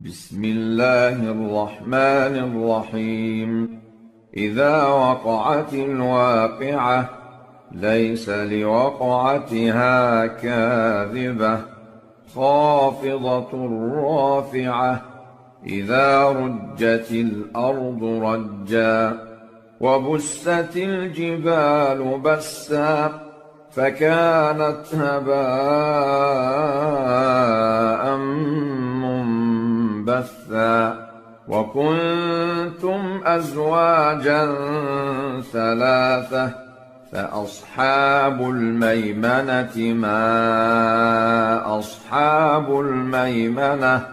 بسم الله الرحمن الرحيم. إذا وقعت الواقعة ليس لوقعتها كاذبة خافضة رافعة. إذا رجت الأرض رجا وبست الجبال بسا فكانت هباء منبثا. وكنتم أزواجا ثلاثة فأصحاب الميمنة ما أصحاب الميمنة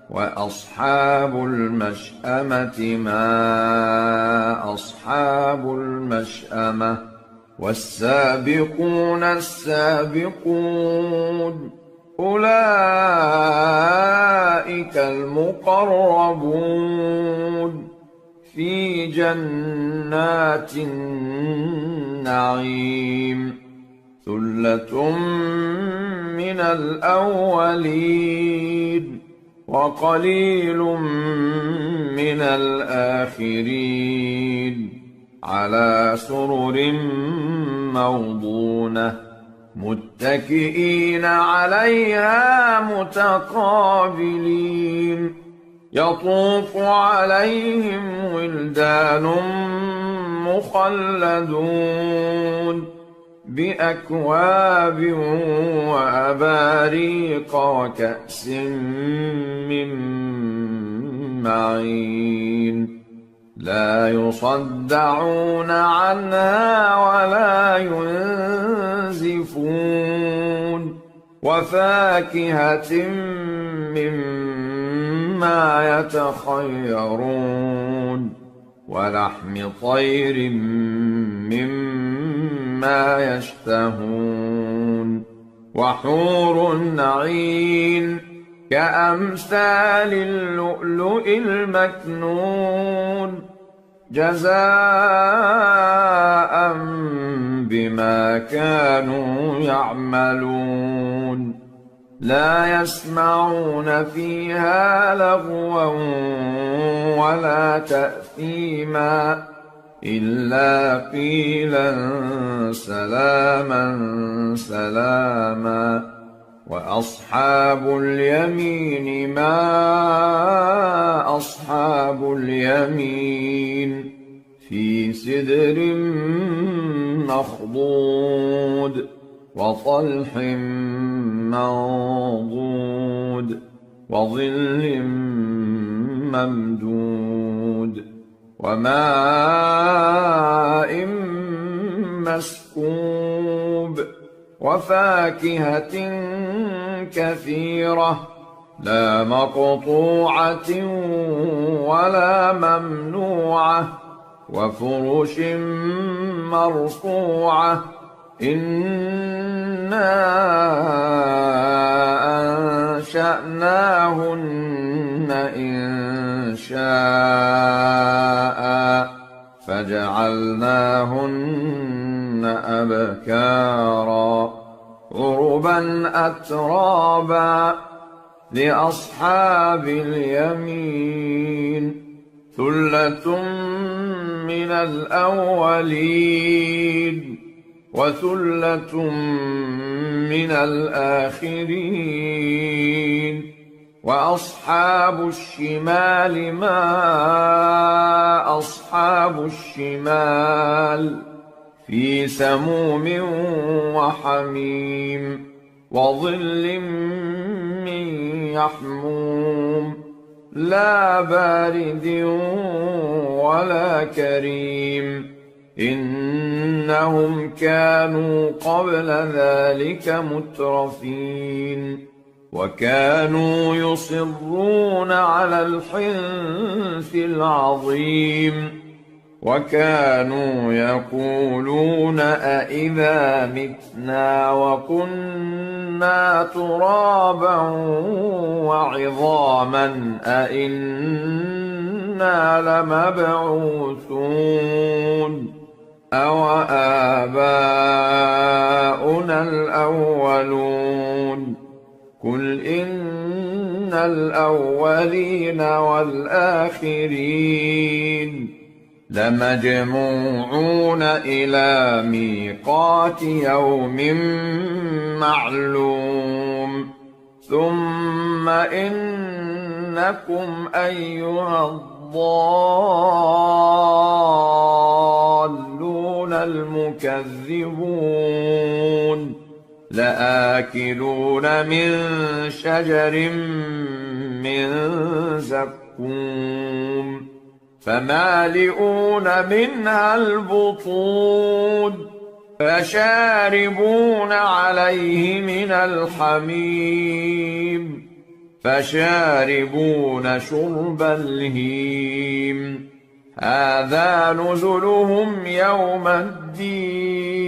وأصحاب المشأمة ما أصحاب المشأمة. والسابقون السابقون أولئك المقربون في جنات النعيم. ثلة من الأولين وقليل من الآخرين. على سرر موضونة متكئين عليها متقابلين. يطوف عليهم ولدان مخلدون بأكواب وأباريق وكأس من معين. لا يصدعون عنها ولا ينزفون. وفاكهة مما يتخيرون ولحم طير مما يشتهون. وحور عين كأمثال اللؤلؤ المكنون جزاء بما كانوا يعملون. لا يسمعون فيها لغوا ولا تأثيما إلا قيلا سلاما سلاما. وأصحاب اليمين ما أصحاب اليمين في سدر مخضود وطلح منضود وظل ممدود وماء مسكوب وفاكهة كثيرة لا مقطوعة ولا ممنوعة وفرش مرفوعة. إنا أنشأناهن إنشاء فجعلناهن أبكارا عربا أترابا لأصحاب اليمين. ثلة من الأولين وثلة من الآخرين. وأصحاب الشمال ما أصحاب الشمال في سموم وحميم وظل من يحموم لا بارد ولا كريم. إنهم كانوا قبل ذلك مترفين وكانوا يصرون على الحنث العظيم. وكانوا يقولون أئذا متنا وكنا ترابا وعظاما أئنا لمبعوثون أوآباؤنا الأولون. قل إن الأولين والآخرين لمجموعون إلى ميقات يوم معلوم ثم إنكم أيها الضالون المكذبون لآكلون من شجر من زقوم فمالئون منها البطون فشاربون عليه من الحميم فشاربون شرب الهيم هذا نزلهم يوم الدين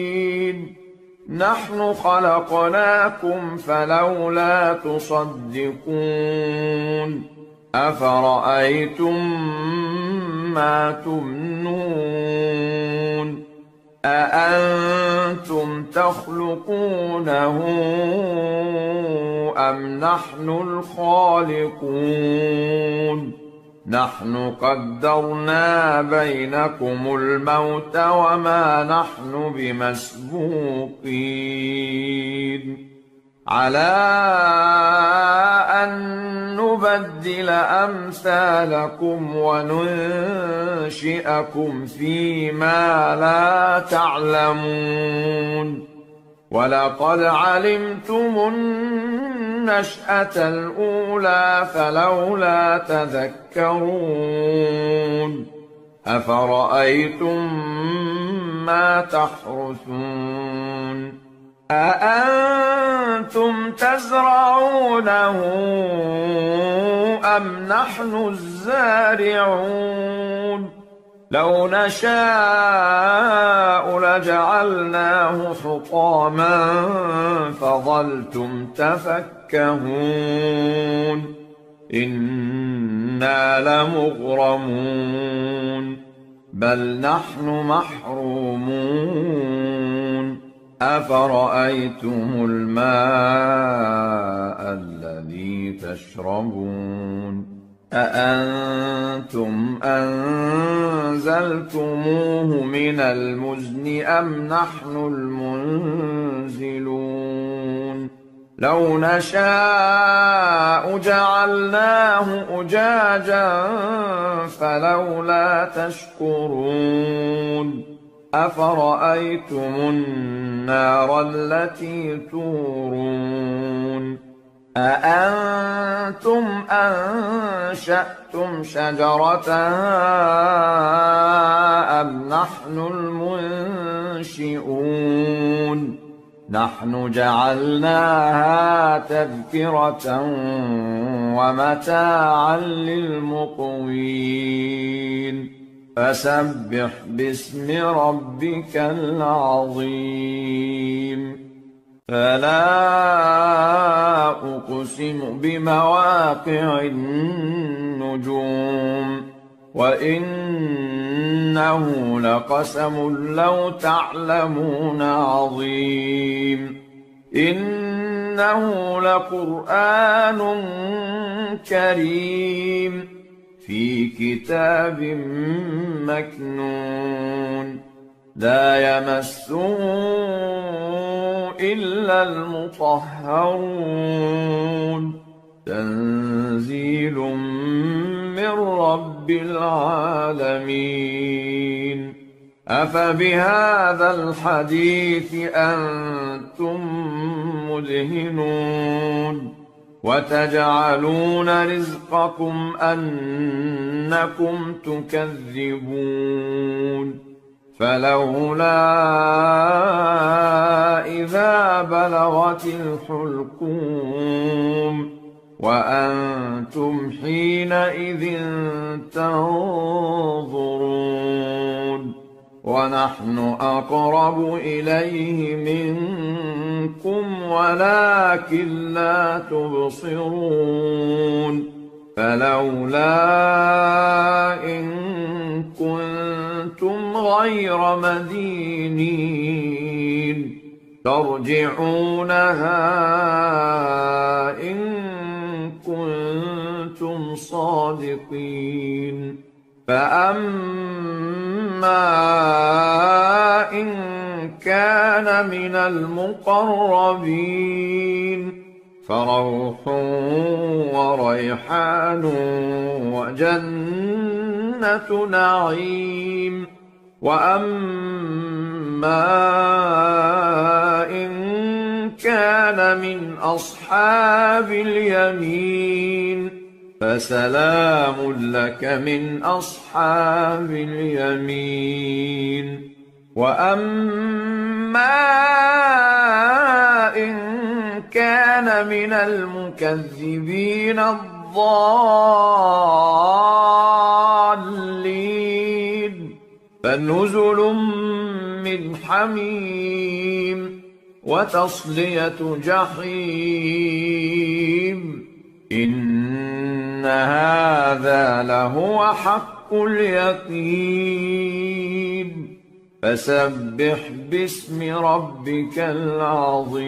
نحن خلقناكم فلولا تصدقون أفرأيتم ما تمنون أأنتم تخلقونه أم نحن الخالقون نحن قدرنا بينكم الموت وما نحن بمسبوقين على أن نبدل أمثالكم وننشئكم فيما لا تعلمون ولقد علمتم النشأة الأولى فلولا تذكرون أفرأيتم ما تحرثون أأنتم تزرعونه أم نحن الزارعون لو نشاء لجعلناه حطاما فظلتم تفكهون إنا لمغرمون بل نحن محرومون أفرأيتم الماء الذي تشربون أأنتم أنزلتموه من المزن أم نحن المنزلون لو نشاء جعلناه أجاجا فلولا تشكرون أفرأيتم النار التي تورون أأنتم أنشأتم شجرتها أم نحن المنشئون نحن جعلناها تذكرة ومتاعا للمقوين فسبح باسم ربك العظيم فلا أقسم بمواقع النجوم وإنه لقسم لو تعلمون عظيم إنه لقرآن كريم في كتاب مكنون لا يمسه إلا المطهرون تنزيل من رب العالمين أفبهذا الحديث أنتم مدهنون وتجعلون رزقكم أنكم تكذبون فلولا إذا بلغت الحلقوم وأنتم حينئذ تنظرون ونحن أقرب إليه منكم ولكن لا تبصرون فلولا إن كنتم غير مدينين ترجعونها إن كنتم صادقين فأما إن كان من المقربين فروح وريحان وجنة نعيم وأما إن كان من أصحاب اليمين فسلام لك من أصحاب اليمين وأما إن كان من المكذبين الضالين فنزل من حميم وتصلية جحيم إن هذا لهو حق اليقين فسبح باسم ربك العظيم